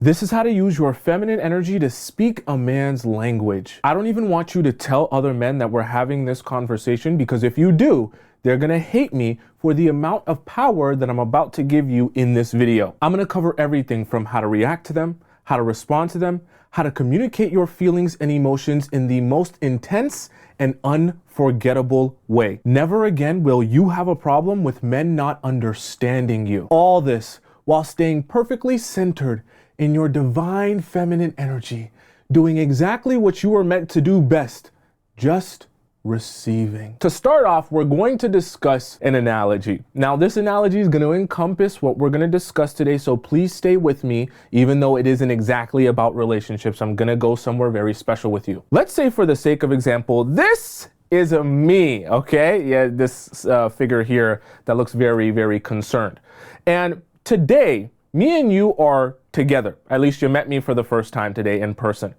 This is how to use your feminine energy to speak a man's language. I don't even want you to tell other men that we're having this conversation, because if you do, they're gonna hate me for the amount of power that I'm about to give you in this video. I'm gonna cover everything from how to react to them, how to respond to them, how to communicate your feelings and emotions in the most intense and unforgettable way. Never again will you have a problem with men not understanding you. All this while staying perfectly centered in your divine feminine energy, doing exactly what you were meant to do best, just receiving. To start off, we're going to discuss an analogy. Now, this analogy is going to encompass what we're going to discuss today, so please stay with me, even though it isn't exactly about relationships. I'm going to go somewhere very special with you. Let's say, for the sake of example, this is a me, okay? Yeah, this figure here that looks very, very concerned. And today, me and you are together. At least you met me for the first time today in person.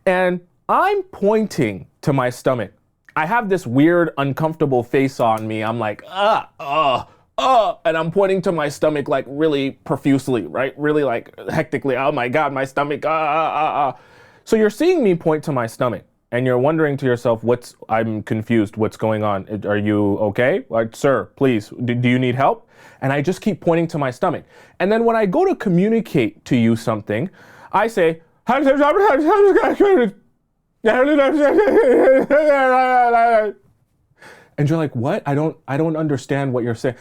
And I'm pointing to my stomach. I have this weird, uncomfortable face on me. I'm like, and I'm pointing to my stomach like really profusely, right? Really like hectically. Oh my God, my stomach, So you're seeing me point to my stomach and you're wondering to yourself, I'm confused. What's going on? Are you okay? Like, sir, please, do you need help? And I just keep pointing to my stomach. And then when I go to communicate to you something, I say, and you're like, what? I don't understand what you're saying.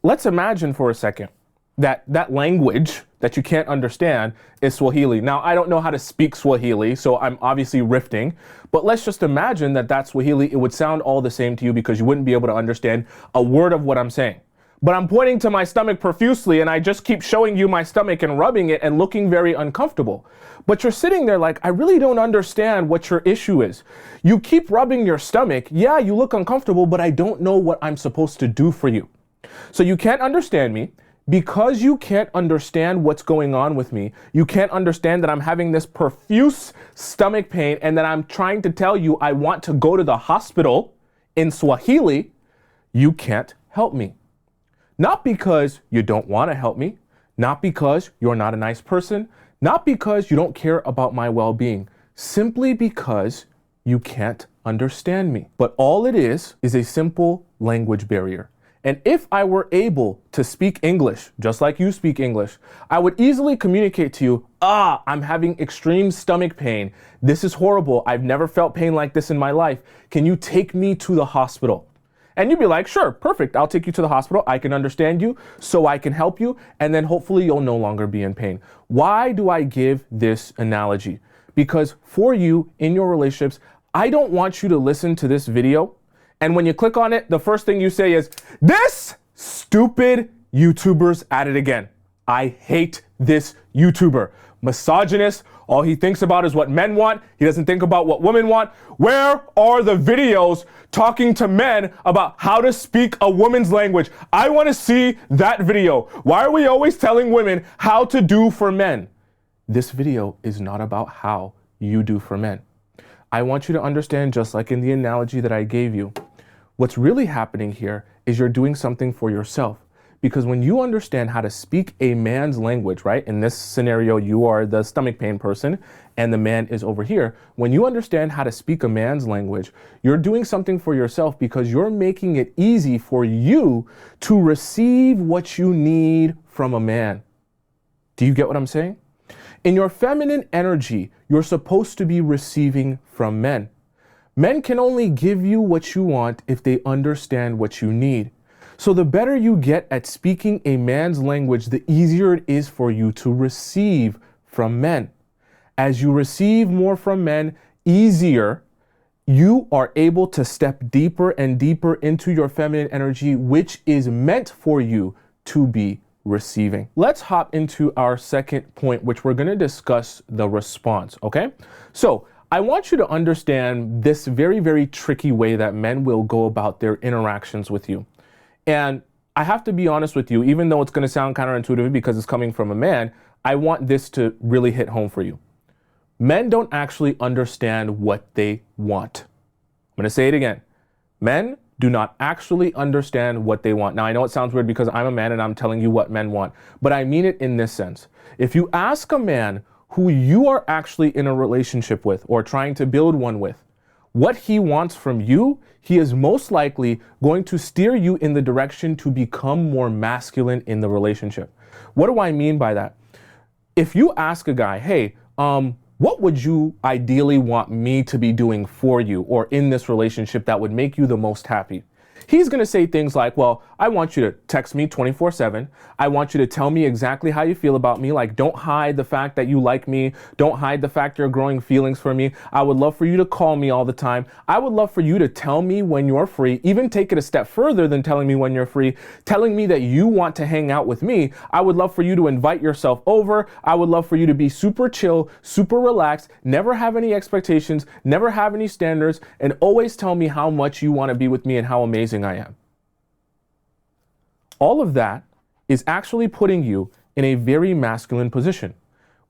Let's imagine for a second that language that you can't understand is Swahili. Now, I don't know how to speak Swahili, so I'm obviously riffing, but let's just imagine that that's Swahili. It would sound all the same to you because you wouldn't be able to understand a word of what I'm saying. But I'm pointing to my stomach profusely and I just keep showing you my stomach and rubbing it and looking very uncomfortable. But you're sitting there like, I really don't understand what your issue is. You keep rubbing your stomach. Yeah, you look uncomfortable, but I don't know what I'm supposed to do for you. So you can't understand me. Because you can't understand what's going on with me, you can't understand that I'm having this profuse stomach pain and that I'm trying to tell you I want to go to the hospital in Swahili, you can't help me. Not because you don't want to help me, not because you're not a nice person, not because you don't care about my well-being, simply because you can't understand me. But all it is a simple language barrier. And if I were able to speak English, just like you speak English, I would easily communicate to you, I'm having extreme stomach pain. This is horrible. I've never felt pain like this in my life. Can you take me to the hospital? And you'd be like, sure, perfect. I'll take you to the hospital. I can understand you, so I can help you. And then hopefully you'll no longer be in pain. Why do I give this analogy? Because for you in your relationships, I don't want you to listen to this video and when you click on it, the first thing you say is, this stupid YouTuber's at it again. I hate this YouTuber. Misogynist. All he thinks about is what men want. He doesn't think about what women want. Where are the videos talking to men about how to speak a woman's language? I want to see that video. Why are we always telling women how to do for men? This video is not about how you do for men. I want you to understand, just like in the analogy that I gave you, what's really happening here is you're doing something for yourself. Because when you understand how to speak a man's language, right? In this scenario, you are the stomach pain person and the man is over here. When you understand how to speak a man's language, you're doing something for yourself because you're making it easy for you to receive what you need from a man. Do you get what I'm saying? In your feminine energy, you're supposed to be receiving from men. Men can only give you what you want if they understand what you need. So the better you get at speaking a man's language, the easier it is for you to receive from men. As you receive more from men, easier, you are able to step deeper and deeper into your feminine energy, which is meant for you to be receiving. Let's hop into our second point, which we're going to discuss the response, okay? So I want you to understand this very, very tricky way that men will go about their interactions with you. And I have to be honest with you, even though it's going to sound counterintuitive because it's coming from a man, I want this to really hit home for you. Men don't actually understand what they want. I'm going to say it again. Men do not actually understand what they want. Now, I know it sounds weird because I'm a man and I'm telling you what men want, but I mean it in this sense. If you ask a man who you are actually in a relationship with or trying to build one with, what he wants from you, he is most likely going to steer you in the direction to become more masculine in the relationship. What do I mean by that? If you ask a guy, hey, what would you ideally want me to be doing for you or in this relationship that would make you the most happy? He's going to say things like, well, I want you to text me 24/7. I want you to tell me exactly how you feel about me. Like, don't hide the fact that you like me. Don't hide the fact you're growing feelings for me. I would love for you to call me all the time. I would love for you to tell me when you're free, even take it a step further than telling me when you're free, telling me that you want to hang out with me. I would love for you to invite yourself over. I would love for you to be super chill, super relaxed, never have any expectations, never have any standards, and always tell me how much you want to be with me and how amazing I am. All of that is actually putting you in a very masculine position.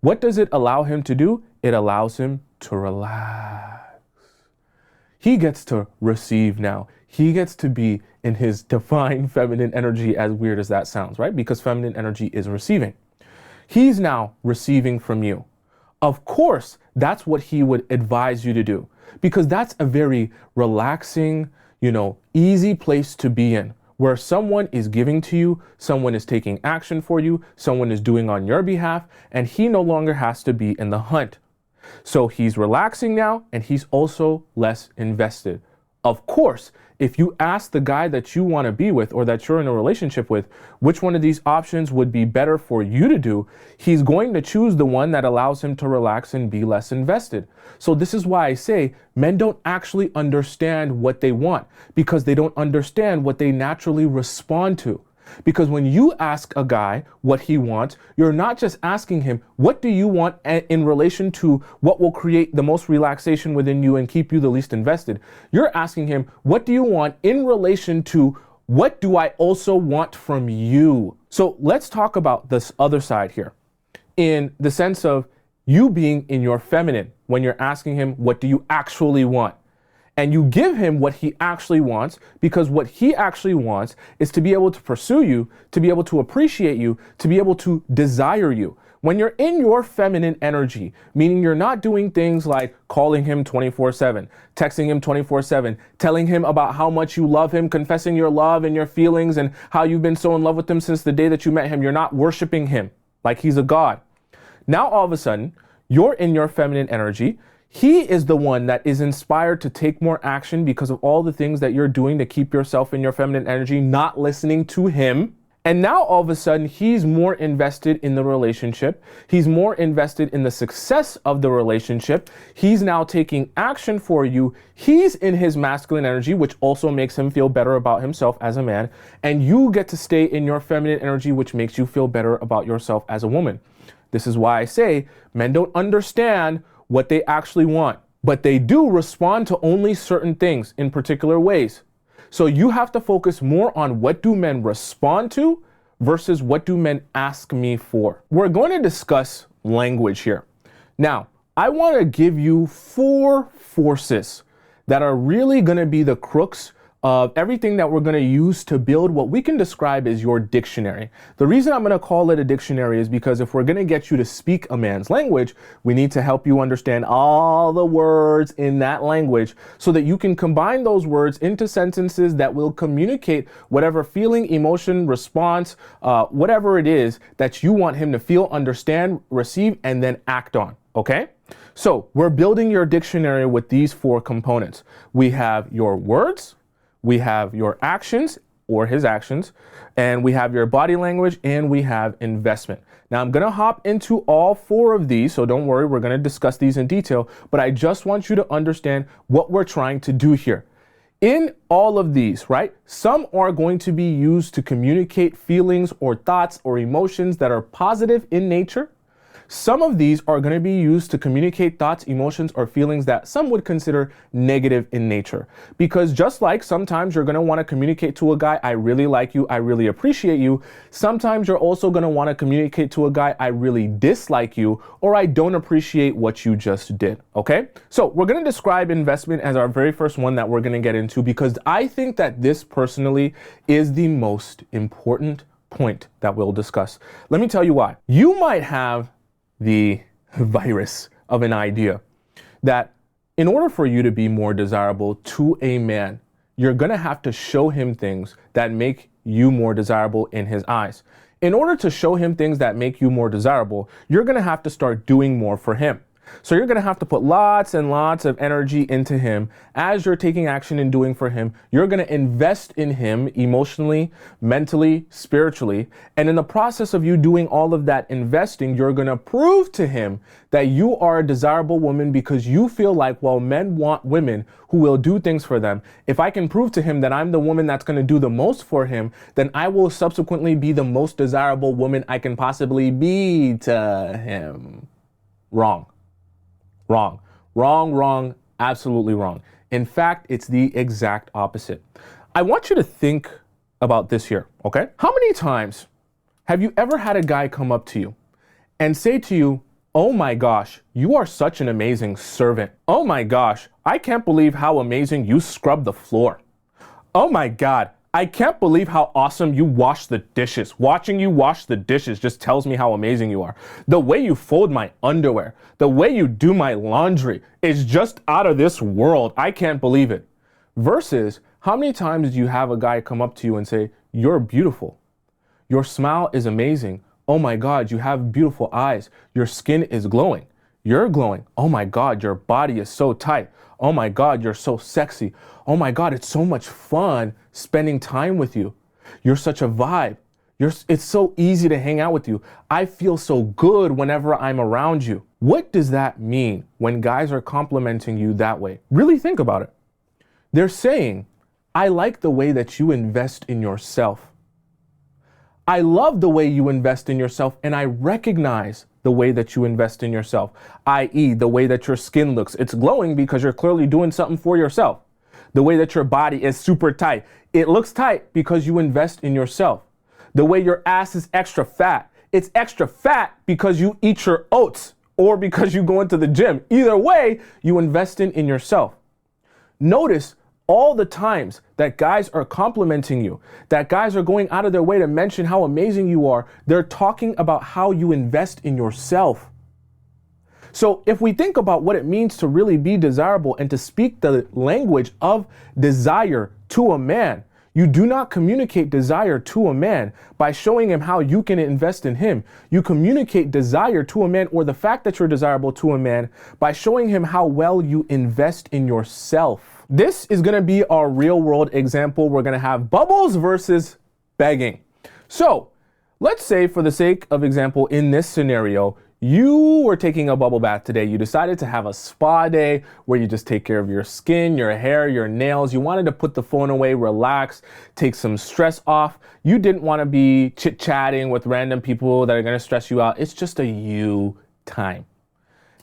What does it allow him to do? It allows him to relax. He gets to receive now. He gets to be in his divine feminine energy, as weird as that sounds, right? Because feminine energy is receiving. He's now receiving from you. Of course, that's what he would advise you to do, because that's a very relaxing, easy place to be in, where someone is giving to you, someone is taking action for you, someone is doing on your behalf, and he no longer has to be in the hunt. So he's relaxing now, and he's also less invested. Of course, if you ask the guy that you want to be with or that you're in a relationship with, which one of these options would be better for you to do, he's going to choose the one that allows him to relax and be less invested. So this is why I say men don't actually understand what they want, because they don't understand what they naturally respond to. Because when you ask a guy what he wants, you're not just asking him, what do you want in relation to what will create the most relaxation within you and keep you the least invested? You're asking him, what do you want in relation to what do I also want from you? So let's talk about this other side here, in the sense of you being in your feminine when you're asking him, what do you actually want? And you give him what he actually wants, because what he actually wants is to be able to pursue you, to be able to appreciate you, to be able to desire you. When you're in your feminine energy, meaning you're not doing things like calling him 24/7, texting him 24/7, telling him about how much you love him, confessing your love and your feelings and how you've been so in love with him since the day that you met him. You're not worshiping him like he's a god. Now, all of a sudden, you're in your feminine energy. He is the one that is inspired to take more action because of all the things that you're doing to keep yourself in your feminine energy, not listening to him. And now all of a sudden, he's more invested in the relationship. He's more invested in the success of the relationship. He's now taking action for you. He's in his masculine energy, which also makes him feel better about himself as a man. And you get to stay in your feminine energy, which makes you feel better about yourself as a woman. This is why I say men don't understand what they actually want, but they do respond to only certain things in particular ways. So you have to focus more on what do men respond to versus what do men ask me for. We're going to discuss language here. Now, I want to give you 4 forces that are really going to be the crux of everything that we're going to use to build what we can describe as your dictionary. The reason I'm going to call it a dictionary is because if we're going to get you to speak a man's language, we need to help you understand all the words in that language so that you can combine those words into sentences that will communicate whatever feeling, emotion, response, whatever it is that you want him to feel, understand, receive, and then act on. Okay? So we're building your dictionary with these 4 components. We have your words, we have your actions or his actions, and we have your body language, and we have investment. Now I'm going to hop into all 4 of these, so don't worry, we're going to discuss these in detail, but I just want you to understand what we're trying to do here. In all of these, right, some are going to be used to communicate feelings or thoughts or emotions that are positive in nature. Some of these are going to be used to communicate thoughts, emotions, or feelings that some would consider negative in nature. Because just like sometimes you're going to want to communicate to a guy, I really like you, I really appreciate you, sometimes you're also going to want to communicate to a guy, I really dislike you, or I don't appreciate what you just did. Okay? So we're going to describe investment as our very first one that we're going to get into, because I think that this personally is the most important point that we'll discuss. Let me tell you why. You might have the virus of an idea that in order for you to be more desirable to a man, you're going to have to show him things that make you more desirable in his eyes. In order to show him things that make you more desirable, you're going to have to start doing more for him. So you're going to have to put lots and lots of energy into him as you're taking action and doing for him. You're going to invest in him emotionally, mentally, spiritually. And in the process of you doing all of that investing, you're going to prove to him that you are a desirable woman, because you feel like, well, men want women who will do things for them. If I can prove to him that I'm the woman that's going to do the most for him, then I will subsequently be the most desirable woman I can possibly be to him. Wrong. Wrong, wrong, wrong, absolutely wrong. In fact, it's the exact opposite. I want you to think about this here, okay? How many times have you ever had a guy come up to you and say to you, oh my gosh, you are such an amazing servant. Oh my gosh, I can't believe how amazing you scrub the floor. Oh my God, I can't believe how awesome you wash the dishes. Watching you wash the dishes just tells me how amazing you are. The way you fold my underwear, the way you do my laundry is just out of this world. I can't believe it. Versus, how many times do you have a guy come up to you and say, you're beautiful. Your smile is amazing. Oh my God, you have beautiful eyes. Your skin is glowing. You're glowing. Oh my God, your body is so tight. Oh my God, you're so sexy. Oh my God, it's so much fun spending time with you. You're such a vibe. It's so easy to hang out with you. I feel so good whenever I'm around you. What does that mean when guys are complimenting you that way? Really think about it. They're saying, I like the way that you invest in yourself. I love the way you invest in yourself, and I recognize the way that you invest in yourself, i.e. the way that your skin looks. It's glowing because you're clearly doing something for yourself. The way that your body is super tight. It looks tight because you invest in yourself. The way your ass is extra fat. It's extra fat because you eat your oats or because you go into the gym. Either way, you invest in yourself. Notice all the times that guys are complimenting you, that guys are going out of their way to mention how amazing you are, they're talking about how you invest in yourself. So if we think about what it means to really be desirable and to speak the language of desire to a man, you do not communicate desire to a man by showing him how you can invest in him. You communicate desire to a man, or the fact that you're desirable to a man, by showing him how well you invest in yourself. This is going to be our real world example. We're going to have bubbles versus begging. So let's say, for the sake of example, in this scenario, you were taking a bubble bath today. You decided to have a spa day where you just take care of your skin, your hair, your nails. You wanted to put the phone away, relax, take some stress off. You didn't want to be chit-chatting with random people that are going to stress you out. It's just a you time.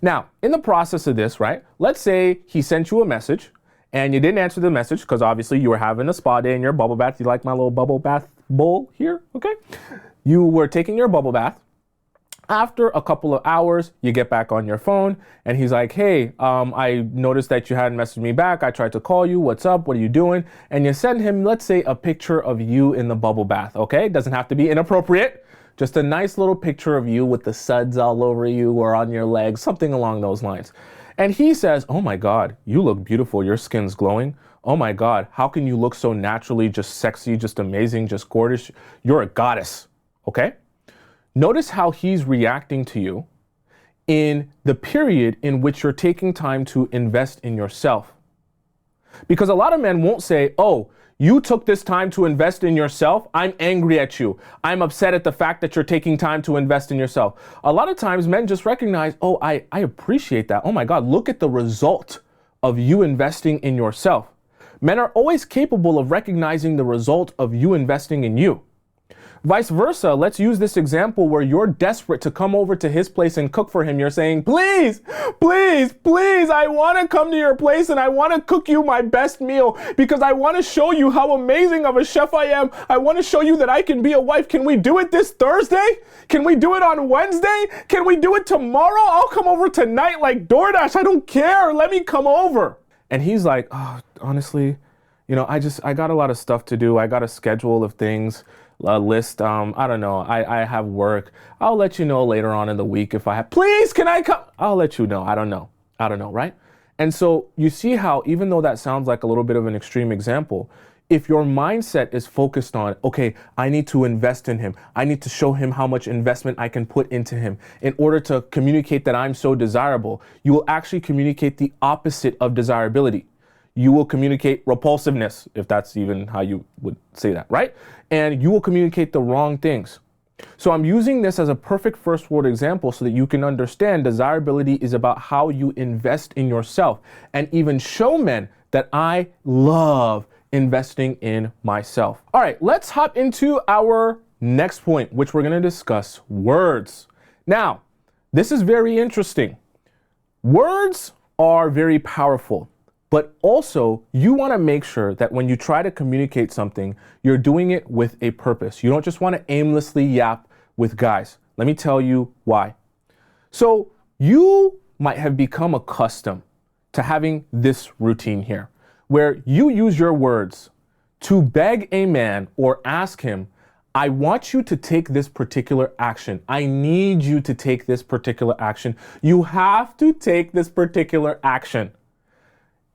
Now, in the process of this, right, let's say he sent you a message and you didn't answer the message because obviously you were having a spa day in your bubble bath. You like my little bubble bath bowl here? Okay. You were taking your bubble bath. After a couple of hours, you get back on your phone and he's like, hey, I noticed that you hadn't messaged me back. I tried to call you. What's up? What are you doing? And you send him, let's say, a picture of you in the bubble bath. Okay. Doesn't have to be inappropriate. Just a nice little picture of you with the suds all over you or on your legs, something along those lines. And he says, oh my God, you look beautiful. Your skin's glowing. Oh my God, how can you look so naturally, just sexy, just amazing, just gorgeous? You're a goddess. Okay. Notice how he's reacting to you in the period in which you're taking time to invest in yourself. Because a lot of men won't say, oh, you took this time to invest in yourself. I'm angry at you. I'm upset at the fact that you're taking time to invest in yourself. A lot of times men just recognize, oh, I appreciate that. Oh my God, look at the result of you investing in yourself. Men are always capable of recognizing the result of you investing in you. Vice versa, let's use this example where you're desperate to come over to his place and cook for him. You're saying, please, please, please, I want to come to your place and I want to cook you my best meal because I want to show you how amazing of a chef I am. I want to show you that I can be a wife. Can we do it this Thursday? Can we do it on Wednesday? Can we do it tomorrow? I'll come over tonight like DoorDash. I don't care. Let me come over. And he's like, oh, honestly, I got a lot of stuff to do. I got a schedule of things. A list. I don't know. I have work. I'll let you know later on in the week if I have. Please, can I come? I'll let you know. I don't know, right? And so you see how, even though that sounds like a little bit of an extreme example, if your mindset is focused on, okay, I need to invest in him. I need to show him how much investment I can put into him in order to communicate that I'm so desirable, you will actually communicate the opposite of desirability. You will communicate repulsiveness, if that's even how you would say that, right? And you will communicate the wrong things. So I'm using this as a perfect first world example so that you can understand desirability is about how you invest in yourself and even show men that I love investing in myself. All right, let's hop into our next point, which we're going to discuss words. Now, this is very interesting. Words are very powerful. But also, you want to make sure that when you try to communicate something, you're doing it with a purpose. You don't just want to aimlessly yap with guys. Let me tell you why. So you might have become accustomed to having this routine here, where you use your words to beg a man or ask him, I want you to take this particular action. I need you to take this particular action. You have to take this particular action.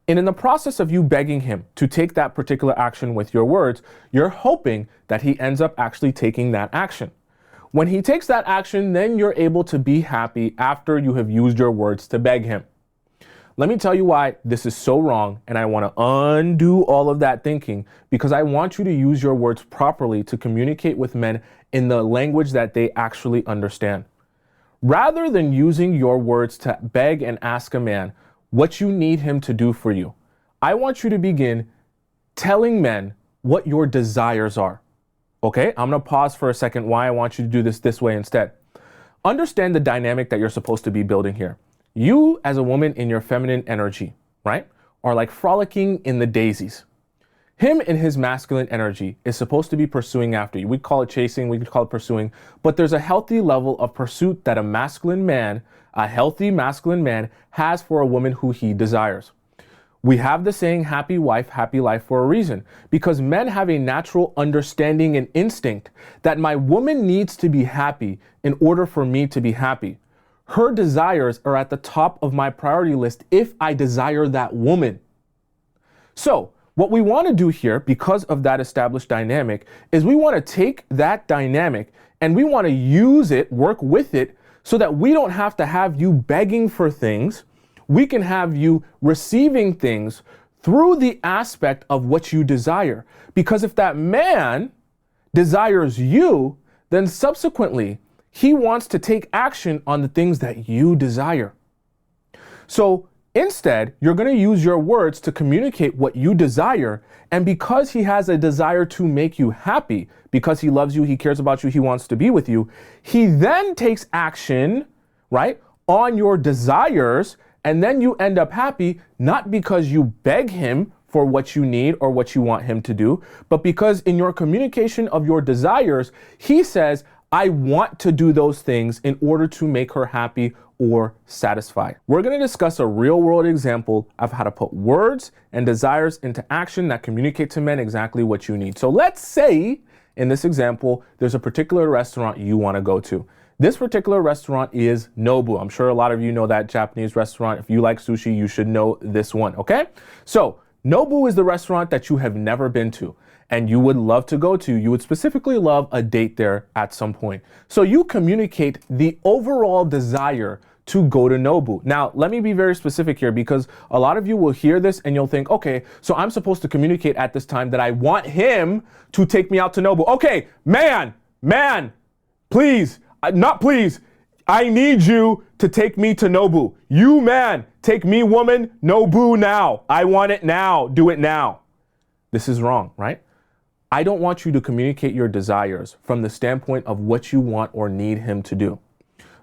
And in the process of you begging him to take that particular action with your words, you're hoping that he ends up actually taking that action. When he takes that action, then you're able to be happy after you have used your words to beg him. Let me tell you why this is so wrong, and I want to undo all of that thinking because I want you to use your words properly to communicate with men in the language that they actually understand. Rather than using your words to beg and ask a man what you need him to do for you, I want you to begin telling men what your desires are. Okay, I'm going to pause for a second why I want you to do this way instead. Understand the dynamic that you're supposed to be building here. You as a woman in your feminine energy, right, are like frolicking in the daisies. Him in his masculine energy is supposed to be pursuing after you. We call it chasing, we could call it pursuing, but there's a healthy level of pursuit that a healthy masculine man has for a woman who he desires. We have the saying, happy wife, happy life for a reason, because men have a natural understanding and instinct that my woman needs to be happy in order for me to be happy. Her desires are at the top of my priority list if I desire that woman. So what we want to do here, because of that established dynamic, is we want to take that dynamic and we want to use it, work with it, so that we don't have to have you begging for things. We can have you receiving things through the aspect of what you desire. Because if that man desires you, then subsequently he wants to take action on the things that you desire. So instead, you're going to use your words to communicate what you desire. And because he has a desire to make you happy, because he loves you, he cares about you, he wants to be with you, he then takes action, right, on your desires. And then you end up happy, not because you beg him for what you need or what you want him to do, but because in your communication of your desires, he says, I want to do those things in order to make her happy or satisfied. We're going to discuss a real world example of how to put words and desires into action that communicate to men exactly what you need. So let's say in this example, there's a particular restaurant you want to go to. This particular restaurant is Nobu. I'm sure a lot of you know that Japanese restaurant. If you like sushi, you should know this one, okay? So Nobu is the restaurant that you have never been to and you would love to go to. You would specifically love a date there at some point. So you communicate the overall desire to go to Nobu. Now, let me be very specific here because a lot of you will hear this and you'll think, okay, so I'm supposed to communicate at this time that I want him to take me out to Nobu. Okay, man, please, not please, I need you to take me to Nobu. You man, take me woman, Nobu now. I want it now, do it now. This is wrong, right? I don't want you to communicate your desires from the standpoint of what you want or need him to do.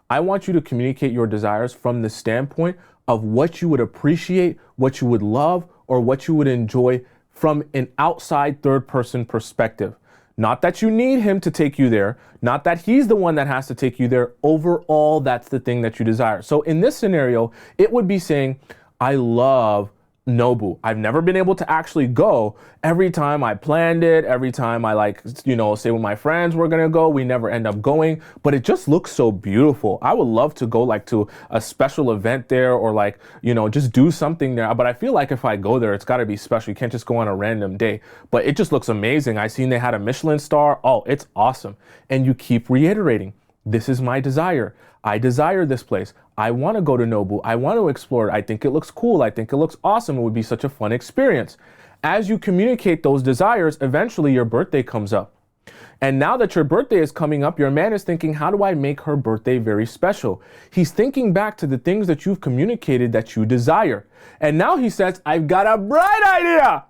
I want you to communicate your desires from the standpoint of what you would appreciate, what you would love, or what you would enjoy from an outside third person perspective. Not that you need him to take you there, not that he's the one that has to take you there. Overall, that's the thing that you desire. So in this scenario, it would be saying, I love Nobu. I've never been able to actually go. Every time I planned it, every time I say with my friends we're gonna go, we never end up going, but it just looks so beautiful. I would love to go to a special event there or just do something there. But I feel like if I go there, it's gotta be special. You can't just go on a random day, but it just looks amazing. I seen they had a Michelin star. Oh, it's awesome. And you keep reiterating, this is my desire. I desire this place. I want to go to Nobu. I want to explore it. I think it looks cool. I think it looks awesome. It would be such a fun experience. As you communicate those desires, eventually your birthday comes up. And now that your birthday is coming up, your man is thinking, how do I make her birthday very special? He's thinking back to the things that you've communicated that you desire. And now he says, I've got a bright idea.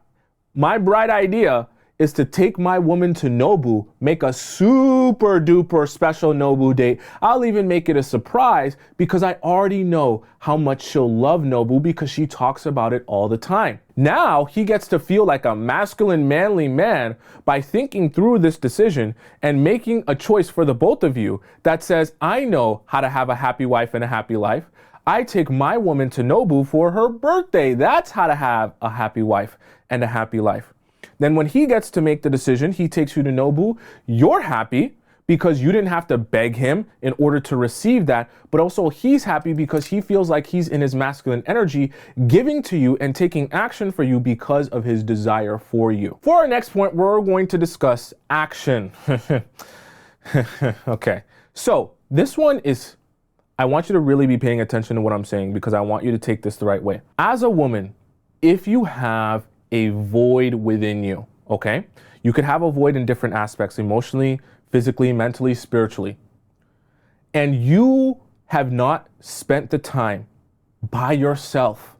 My bright idea is to take my woman to Nobu, make a super duper special Nobu date. I'll even make it a surprise because I already know how much she'll love Nobu because she talks about it all the time. Now he gets to feel like a masculine, manly man by thinking through this decision and making a choice for the both of you that says, I know how to have a happy wife and a happy life. I take my woman to Nobu for her birthday. That's how to have a happy wife and a happy life. Then when he gets to make the decision, he takes you to Nobu, you're happy because you didn't have to beg him in order to receive that, but also he's happy because he feels like he's in his masculine energy, giving to you and taking action for you because of his desire for you. For our next point, we're going to discuss action. Okay, so this one is, I want you to really be paying attention to what I'm saying because I want you to take this the right way. As a woman, if you have a void within you, okay? You could have a void in different aspects, emotionally, physically, mentally, spiritually. And you have not spent the time by yourself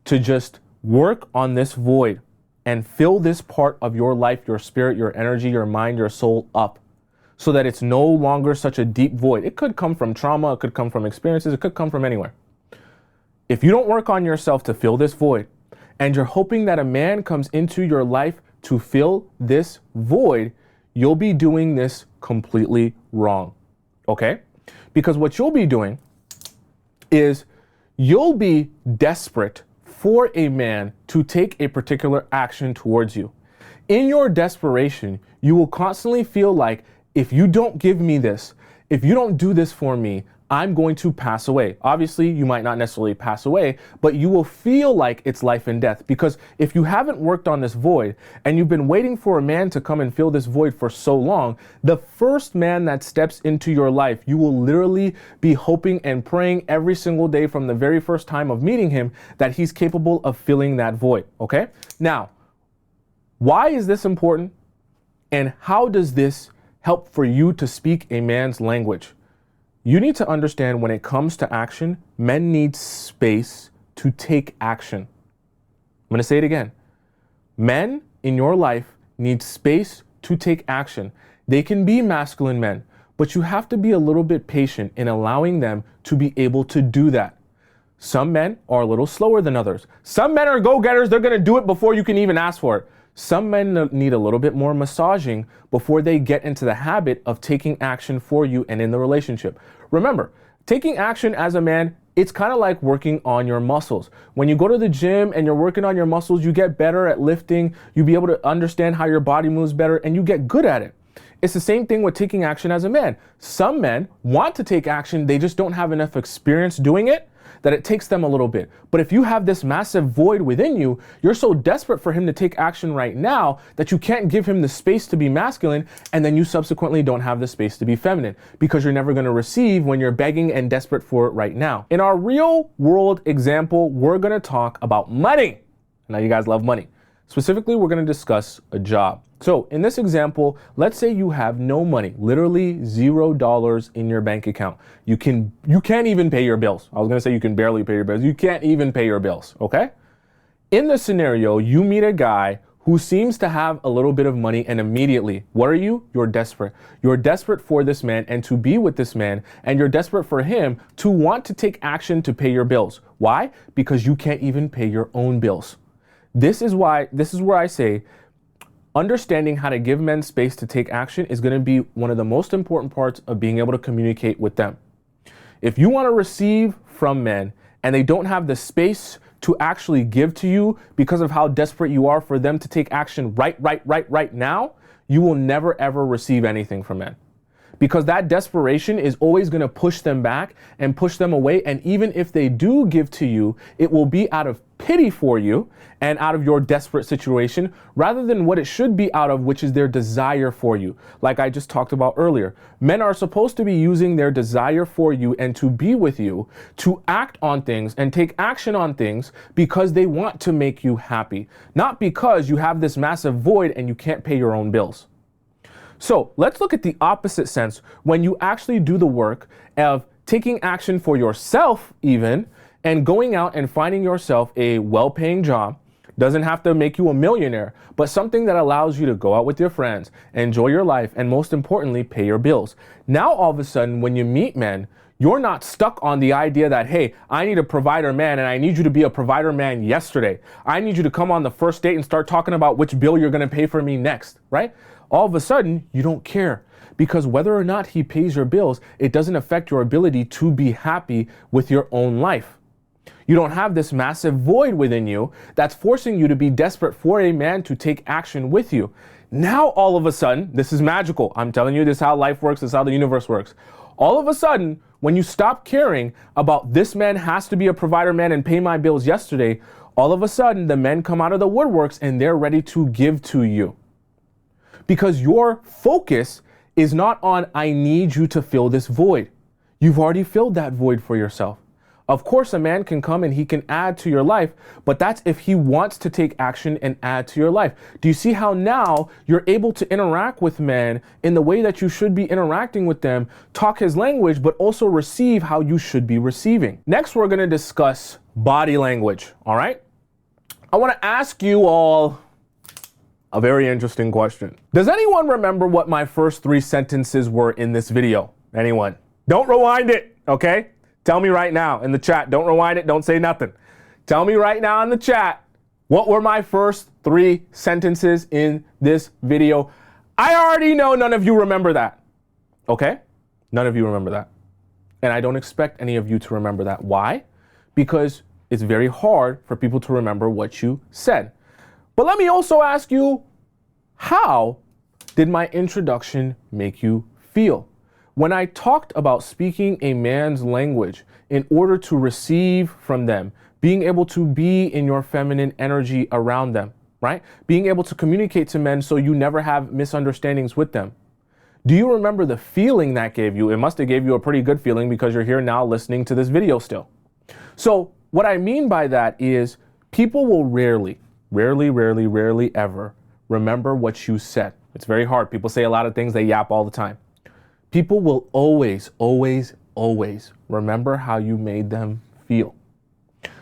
to just work on this void and fill this part of your life, your spirit, your energy, your mind, your soul up so that it's no longer such a deep void. It could come from trauma, it could come from experiences, it could come from anywhere. If you don't work on yourself to fill this void, and you're hoping that a man comes into your life to fill this void, you'll be doing this completely wrong, okay? Because what you'll be doing is you'll be desperate for a man to take a particular action towards you. In your desperation, you will constantly feel like, if you don't give me this, if you don't do this for me, I'm going to pass away. Obviously, you might not necessarily pass away, but you will feel like it's life and death because if you haven't worked on this void and you've been waiting for a man to come and fill this void for so long, the first man that steps into your life, you will literally be hoping and praying every single day from the very first time of meeting him that he's capable of filling that void, okay? Now, why is this important and how does this help for you to speak a man's language? You need to understand when it comes to action, men need space to take action. I'm going to say it again. Men in your life need space to take action. They can be masculine men, but you have to be a little bit patient in allowing them to be able to do that. Some men are a little slower than others. Some men are go-getters. They're going to do it before you can even ask for it. Some men need a little bit more massaging before they get into the habit of taking action for you and in the relationship. Remember, taking action as a man, it's kind of like working on your muscles. When you go to the gym and you're working on your muscles, you get better at lifting, you'll be able to understand how your body moves better, and you get good at it. It's the same thing with taking action as a man. Some men want to take action, they just don't have enough experience doing it, that it takes them a little bit. But if you have this massive void within you, you're so desperate for him to take action right now that you can't give him the space to be masculine, and then you subsequently don't have the space to be feminine because you're never going to receive when you're begging and desperate for it right now. In our real world example, we're going to talk about money. Now you guys love money. Specifically, we're going to discuss a job. So in this example, let's say you have no money, literally $0 in your bank account. You can't even pay your bills. I was going to say you can barely pay your bills. You can't even pay your bills, okay? In this scenario, you meet a guy who seems to have a little bit of money, and immediately, what are you? You're desperate. You're desperate for this man and to be with this man, and you're desperate for him to want to take action to pay your bills. Why? Because you can't even pay your own bills. This is where I say understanding how to give men space to take action is going to be one of the most important parts of being able to communicate with them. If you want to receive from men and they don't have the space to actually give to you because of how desperate you are for them to take action right now, you will never ever receive anything from men. Because that desperation is always going to push them back and push them away. And even if they do give to you, it will be out of pity for you and out of your desperate situation rather than what it should be out of, which is their desire for you. Like I just talked about earlier, men are supposed to be using their desire for you and to be with you to act on things and take action on things because they want to make you happy, not because you have this massive void and you can't pay your own bills. So let's look at the opposite sense when you actually do the work of taking action for yourself even and going out and finding yourself a well-paying job. Doesn't have to make you a millionaire, but something that allows you to go out with your friends, enjoy your life, and most importantly, pay your bills. Now, all of a sudden, when you meet men, you're not stuck on the idea that, hey, I need a provider man and I need you to be a provider man yesterday. I need you to come on the first date and start talking about which bill you're going to pay for me next, right? All of a sudden, you don't care because whether or not he pays your bills, it doesn't affect your ability to be happy with your own life. You don't have this massive void within you that's forcing you to be desperate for a man to take action with you. Now, all of a sudden, this is magical. I'm telling you, this is how life works. This is how the universe works. All of a sudden, when you stop caring about this man has to be a provider man and pay my bills yesterday, all of a sudden, the men come out of the woodworks and they're ready to give to you. Because your focus is not on, I need you to fill this void. You've already filled that void for yourself. Of course, a man can come and he can add to your life, but that's if he wants to take action and add to your life. Do you see how now you're able to interact with men in the way that you should be interacting with them, talk his language, but also receive how you should be receiving? Next, we're going to discuss body language. All right. I want to ask you all a very interesting question. Does anyone remember what my first 3 sentences were in this video? Anyone? Don't rewind it, okay? Tell me right now in the chat. Don't rewind it. Don't say nothing. Tell me right now in the chat, what were my first 3 sentences in this video? I already know none of you remember that, okay? None of you remember that. And I don't expect any of you to remember that. Why? Because it's very hard for people to remember what you said. But let me also ask you, how did my introduction make you feel? When I talked about speaking a man's language in order to receive from them, being able to be in your feminine energy around them, right? Being able to communicate to men so you never have misunderstandings with them. Do you remember the feeling that gave you? It must have gave you a pretty good feeling because you're here now listening to this video still. So what I mean by that is people will rarely ever remember what you said. It's very hard. People say a lot of things, they yap all the time. People will always remember how you made them feel.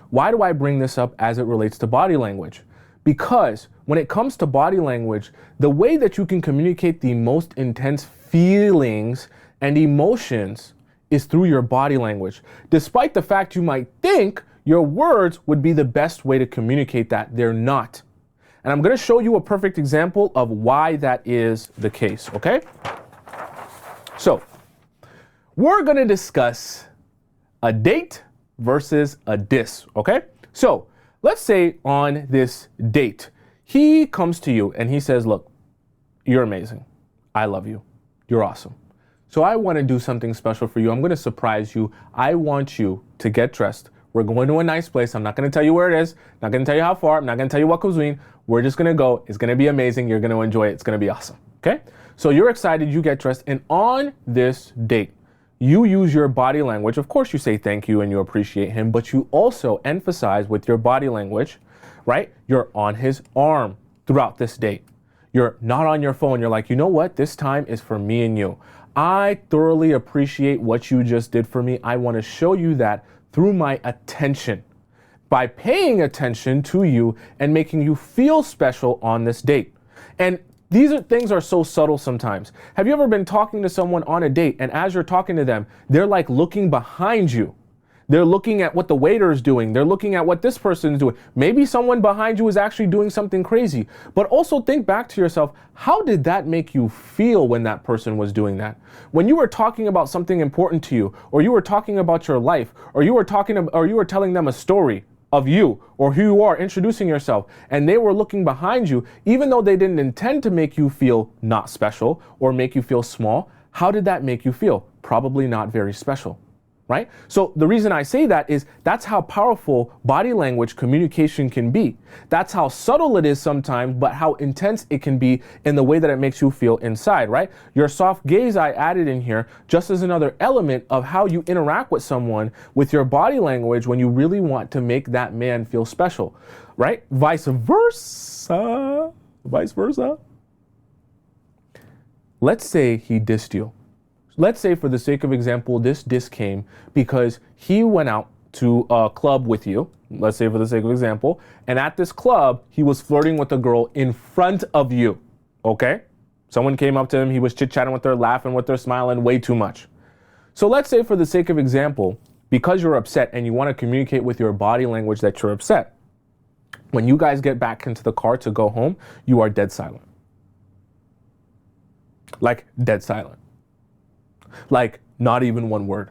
Why do I bring this up as it relates to body language? Because when it comes to body language, the way that you can communicate the most intense feelings and emotions is through your body language. Despite the fact you might think your words would be the best way to communicate that, they're not. And I'm going to show you a perfect example of why that is the case, okay? So, we're going to discuss a date versus a diss, okay? So, let's say on this date, he comes to you and he says, look, you're amazing. I love you. You're awesome. So I want to do something special for you. I'm going to surprise you. I want you to get dressed. We're going to a nice place. I'm not going to tell you where it is. Not going to tell you how far. I'm not going to tell you what cuisine. We're just going to go. It's going to be amazing. You're going to enjoy it. It's going to be awesome. Okay? So you're excited. You get dressed. And on this date, you use your body language. Of course, you say thank you and you appreciate him, but you also emphasize with your body language, right? You're on his arm throughout this date. You're not on your phone. You're like, you know what? This time is for me and you. I thoroughly appreciate what you just did for me. I want to show you that through my attention. by paying attention to you and making you feel special on this date. And things are so subtle sometimes. Have you ever been talking to someone on a date, and as you're talking to them, they're like looking behind you? They're looking at what the waiter is doing. They're looking at what this person is doing. Maybe someone behind you is actually doing something crazy. But also think back to yourself, how did that make you feel when that person was doing that? When you were talking about something important to you, or you were talking about your life, or you were telling them a story of you or who you are, introducing yourself, and they were looking behind you, even though they didn't intend to make you feel not special or make you feel small, how did that make you feel? Probably not very special. Right? So the reason I say that is that's how powerful body language communication can be. That's how subtle it is sometimes, but how intense it can be in the way that it makes you feel inside, right? Your soft gaze I added in here just as another element of how you interact with someone with your body language when you really want to make that man feel special, right? Vice versa. Let's say he dissed you. Let's say, for the sake of example, this diss came because he went out to a club with you. Let's say, for the sake of example, and at this club, he was flirting with a girl in front of you. Okay? Someone came up to him, he was chit-chatting with her, laughing with her, smiling way too much. So let's say, for the sake of example, because you're upset and you want to communicate with your body language that you're upset, when you guys get back into the car to go home, you are dead silent. Like, dead silent. Like, not even one word.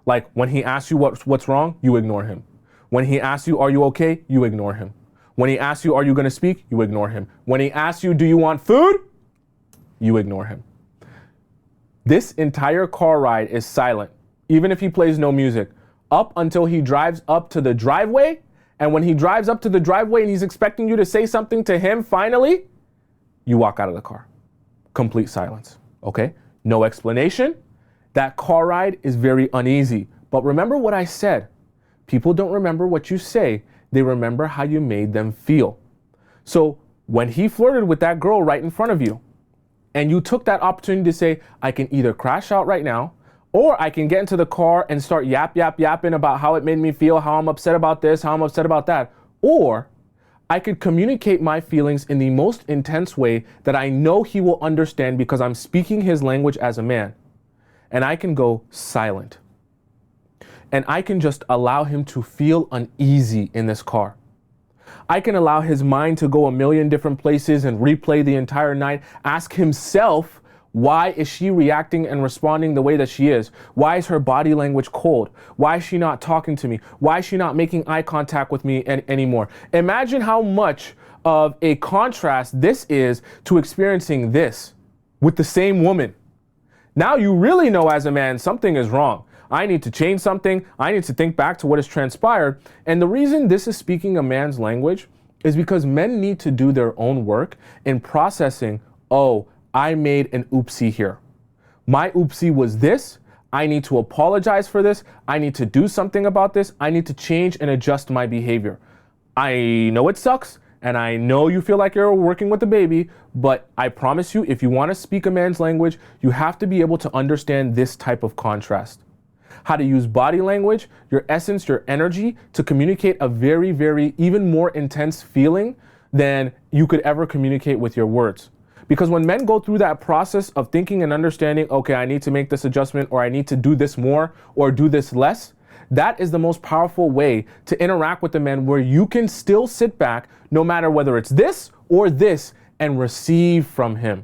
Like, when he asks you what's wrong, you ignore him. When he asks you, are you okay? You ignore him. When he asks you, are you going to speak? You ignore him. When he asks you, do you want food? You ignore him. This entire car ride is silent, even if he plays no music, up until he drives up to the driveway. And when he drives up to the driveway and he's expecting you to say something to him, finally, you walk out of the car. Complete silence. Okay? No explanation. That car ride is very uneasy. But remember what I said. People don't remember what you say. They remember how you made them feel. So when he flirted with that girl right in front of you, and you took that opportunity to say, I can either crash out right now, or I can get into the car and start yapping about how it made me feel, how I'm upset about this, how I'm upset about that. Or I could communicate my feelings in the most intense way that I know he will understand because I'm speaking his language as a man. And I can go silent. And I can just allow him to feel uneasy in this car. I can allow his mind to go a million different places and replay the entire night, ask himself, why is she reacting and responding the way that she is? Why is her body language cold? Why is she not talking to me? Why is she not making eye contact with me anymore? Imagine how much of a contrast this is to experiencing this with the same woman. Now you really know as a man something is wrong. I need to change something. I need to think back to what has transpired. And the reason this is speaking a man's language is because men need to do their own work in processing, oh, I made an oopsie here. My oopsie was this. I need to apologize for this. I need to do something about this. I need to change and adjust my behavior. I know it sucks. And I know you feel like you're working with a baby, but I promise you, if you want to speak a man's language, you have to be able to understand this type of contrast. How to use body language, your essence, your energy to communicate a very, very, even more intense feeling than you could ever communicate with your words. Because when men go through that process of thinking and understanding, okay, I need to make this adjustment, or I need to do this more or do this less, that is the most powerful way to interact with the men, where you can still sit back no matter whether it's this or this and receive from him.